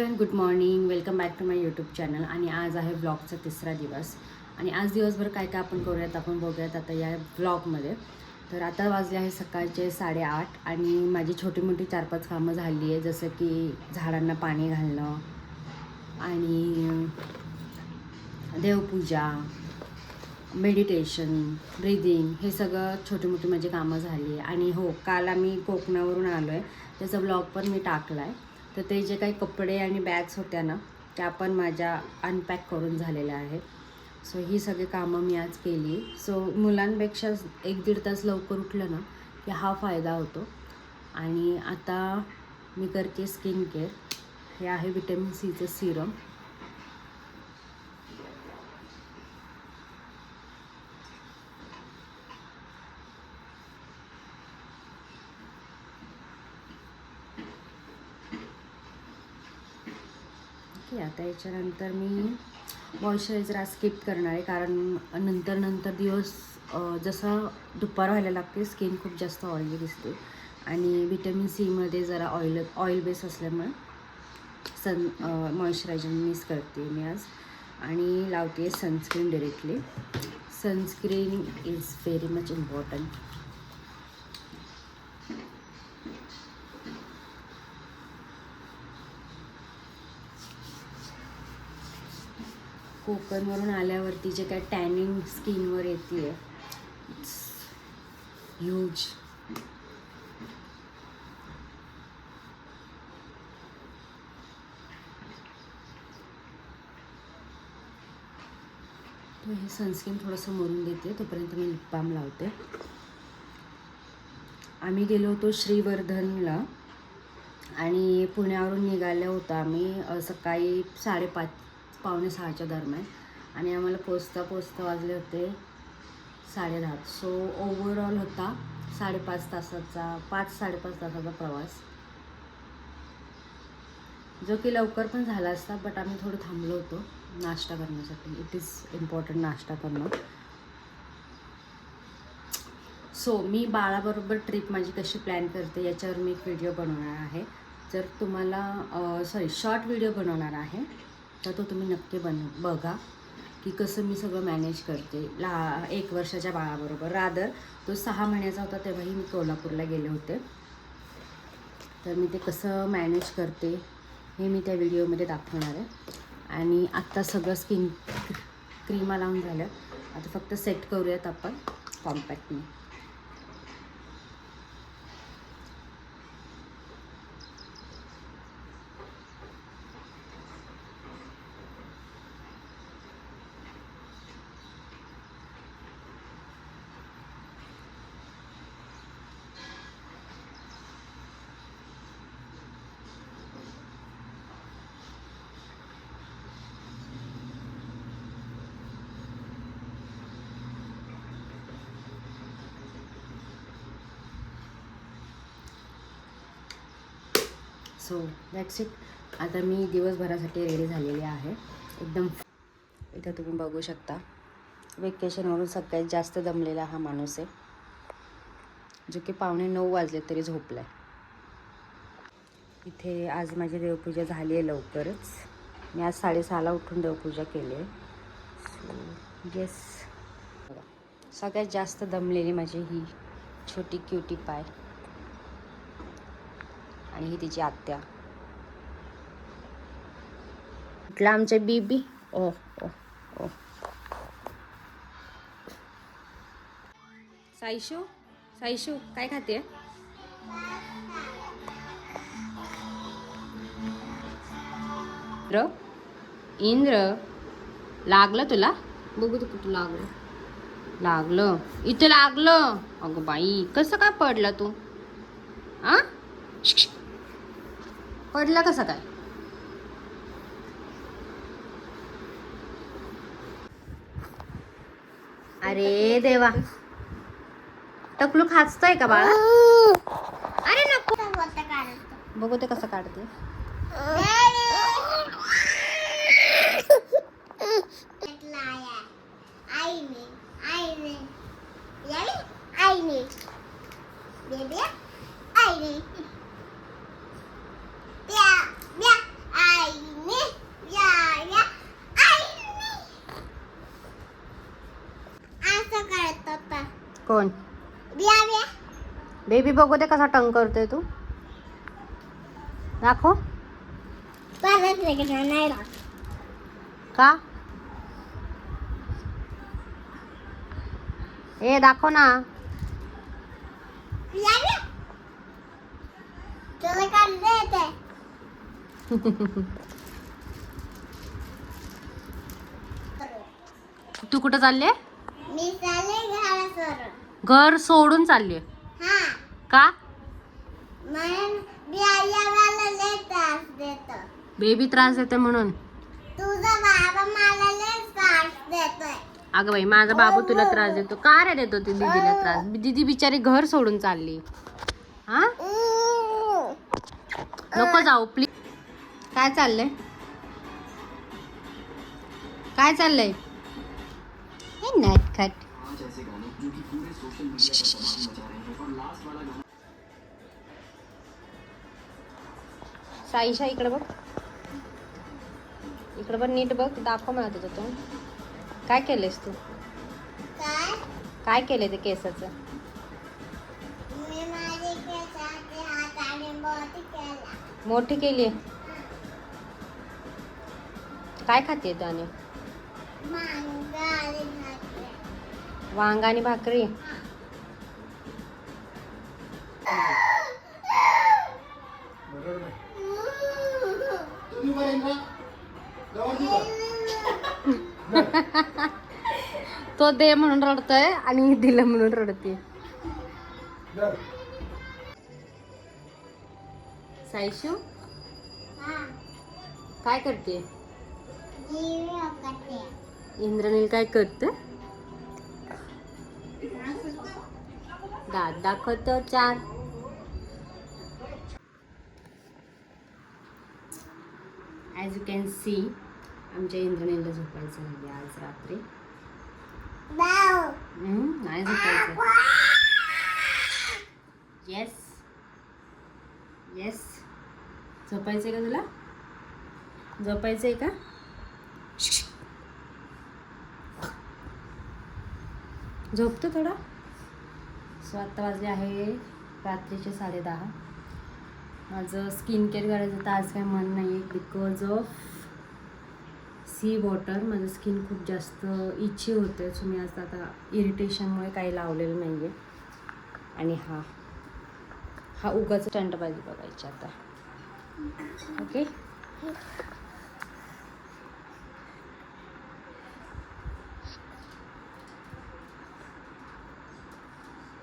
Good morning, welcome back to my YouTube channel. आणि आज आहे व्लॉगचा तिसरा दिवस. आणि आज दिवसभर काय काय आपण करूयात आपण बघूयात आता या व्लॉगमध्ये. तर आता वाजले आहे सकाळचे 8:30 आणि माझी छोटी मोठी 4-5 कामं झाली आहे, जसं की झाडांना पाणी घालणं आणि देवपूजा, मेडिटेशन, ब्रीदिंग, हे सगळं छोटी मोठी माझी कामं झाली आहे. आणि हो, काल आम्ही कोकणावरून आलो आहे, त्याचा व्लॉग पण मी टाकला आहे. तर ते जे काही कपडे आणि बॅग्स होत्या ना, त्या पण माझ्या अनपॅक करून झालेल्या आहेत. सो ही सगळी कामं मी आज केली. सो मुलांपेक्षा 1-1.5 तास लवकर उठलं ना की हा फायदा होतो. आणि आता मी करते स्किन केअर. हे आहे विटॅमिन सीचं सिरम. ओके, आता याच्यानंतर मी मॉइश्चरायझर आज स्किप करणार आहे, कारण नंतर दिवस जसं दुपार व्हायला लागते स्किन खूप जास्त ऑइली दिसते. आणि विटॅमिन सीमध्ये जरा ऑइल बेस असल्यामुळे मॉइश्चरायझर मिस करते मी आज. आणि लावते sunscreen directly. Sunscreen is very much important. कोकणवरून आल्यावरती जे काय टॅनिंग स्किनवर येते आहे, इट्स ह्यूज. तो हे सनस्क्रीन थोडंसं मरून देते, तोपर्यंत मी लिप बाम लावते. आम्ही गेलो होतो श्रीवर्धनला आणि पुण्यावरून निघालो होतो आम्ही सकाळी 5:30 पावणे 6च्या दरम्यान. आणि आम्हाला पोचता वाजले होते 10:30. सो ओव्हरऑल होता 5.5 तासाचा 5-5.5 तासाचा प्रवास, जो की लवकर पण झाला असता, बट आम्ही थोडं थांबलो होतो नाश्ता करण्यासाठी. इट इज इम्पॉर्टंट नाश्ता करणं. सो मी बाळाबरोबर ट्रिप माझी कशी प्लॅन करते याच्यावर मी एक व्हिडिओ बनवणार आहे. जर तुम्हाला शॉर्ट व्हिडिओ बनवणार आहे तर तो तुम्ही नक्की बघा की कसं मी सगळं मॅनेज करते 1 वर्षाच्या बाळाबरोबर. रादर तो 6 महिन्याचा होता तेव्हाही मी कोल्हापूरला गेले होते. तर मी ते कसं मॅनेज करते हे मी त्या व्हिडिओमध्ये दाखवणार आहे. आणि आत्ता सगळं स्किन क्रीमा लावून झालं, आता फक्त सेट करूयात आपण कॉम्पॅक्टने. So that's it. आता मी दिवसभरासाठी रेडी झालेली आहे एकदम. इथं तुम्ही बघू शकता, वेकेशनवरून सगळ्यात जास्त दमलेला हा माणूस आहे, जो की 9:15 वाजले तरी झोपला आहे. इथे आज माझी देवपूजा झाली आहे लवकरच. मी आज 6:30ला उठून देवपूजा केली आहे. सो येस, बघा सगळ्यात जास्त दमलेली माझी ही छोटी क्युटी पाय. आणि ही तिची आत्या. म्हटलं आमचे बीबी. ओ ओ ओ साईशू काय खाते? इंद्र लागलं तुला? बघू तू कुठं लागलं. इथं लागलं. अगं बाई, कसं काय पडला तू? आ पडला कसं काय? अरे देवा, टकलू खाचतोय का बाळा? अरे नको. बघू ते कसं काढते. बेबी बघू दे कसा टंग करतोय तू. दाखव. का ए दाखव ना. तू कुठं चालले? मी चालले घर सोडून चालले. का? बेबी त्रास देते म्हणून. तुझा बाबा मला लय त्रास देतोय. अगं बाई माझा बाबू तुला त्रास देतो. का रे देतो ती दीदीला त्रास? दीदी बिचारी घर सोडून चालली. हा नको जाऊ प्लीज. काय चाललंय? काय चाललंय? हे नटखट. साईशा इकडे बघ. इकडे बघ नीट बघ. दाखव मला तुझं तोंड. काय केलंयस तू? काय केलंय ते केसाचं? मी माझे केसाचे हात आणि बोट केला. मोठी केली. काय खाते तू? आणि वांगा आणि भाकरी. तो दे म्हणून रडतोय आणि दिलं म्हणून रडते. साईशू काय करते? इंद्रनील काय करते? दात दाखवतो 4. ॲज यू कॅन सी आमच्या इंद्रनीलला झोपायचं म्हणजे आज रात्री. नाही झोपायचं. Yes yes. झोपायचंय का तुला? झोपायचंय का? झोपतो थोडा. सो आत्ता वाजले आहे रात्रीचे 10:30. माझं स्किन केअर करायचं तर आज काही मन नाही आहे बिकॉज ऑफ सी वॉटर. माझं स्किन खूप जास्त इच्छी होते. सो मी आज आता इरिटेशनमुळे काही लावलेलं नाही आहे. आणि हा उगाच स्टंटबाजी बघायची आता. ओके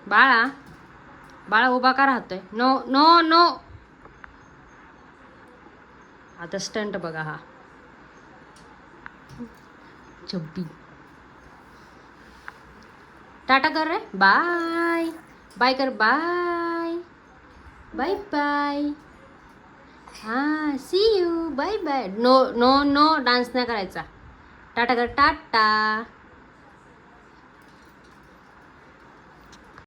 बाळा उभा का राहतोय? No no no. आता स्टंट बघा हा. चब्बी. टाटा कर रे. बाय बाय कर. Bye bye bye. हां see you. Bye bye. No no no dance नाही करायचा. टाटा कर. टाटा.